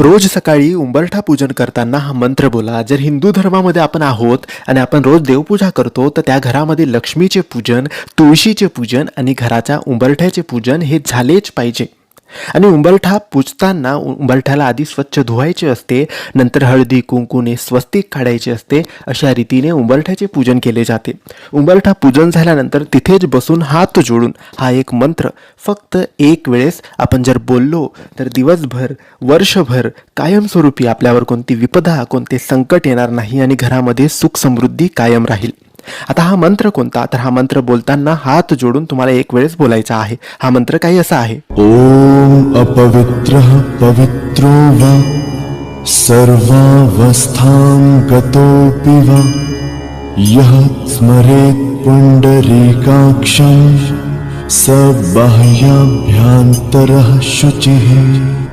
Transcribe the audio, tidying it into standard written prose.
रोज सकाळी उंबरठा पूजन करताना हा मंत्र बोला. जर हिंदू धर्मामध्ये आपण आहोत आणि आपण रोज देवपूजा करतो तर त्या घरामध्ये लक्ष्मीचे पूजन, तुळशीचे पूजन आणि घराच्या उंबरठ्याचे पूजन हे झालेच पाहिजे. आणि उंबरठा पूजताना उंबरठ्याला आधी स्वच्छ धुवायचे असते, नंतर हळदी कुंकूने स्वस्तिक काढायचे असते. अशा रीतीने उंबरठ्याचे पूजन केले जाते. उंबरठा पूजन झाल्यानंतर तिथेच बसून हात जोडून हा एक मंत्र फक्त एक वेळेस आपण जर बोललो तर दिवसभर, वर्षभर कायमस्वरूपी आपल्यावर कोणती विपदा, कोणते संकट येणार नाही आणि घरामध्ये सुख समृद्धी कायम राहील. आता हा मंत्र कोणता? तर हा मंत्र बोलताना हात जोडून तुम्हाला एक वेळेस बोलायचा आहे. हा मंत्र काही असा आहे. ओम अपवित्रः पवित्रो वा सर्वावस्थां गतोऽपि वा यः स्मरेत् पुण्डरीकाक्षं स बाह्याभ्यन्तरः शुचिः.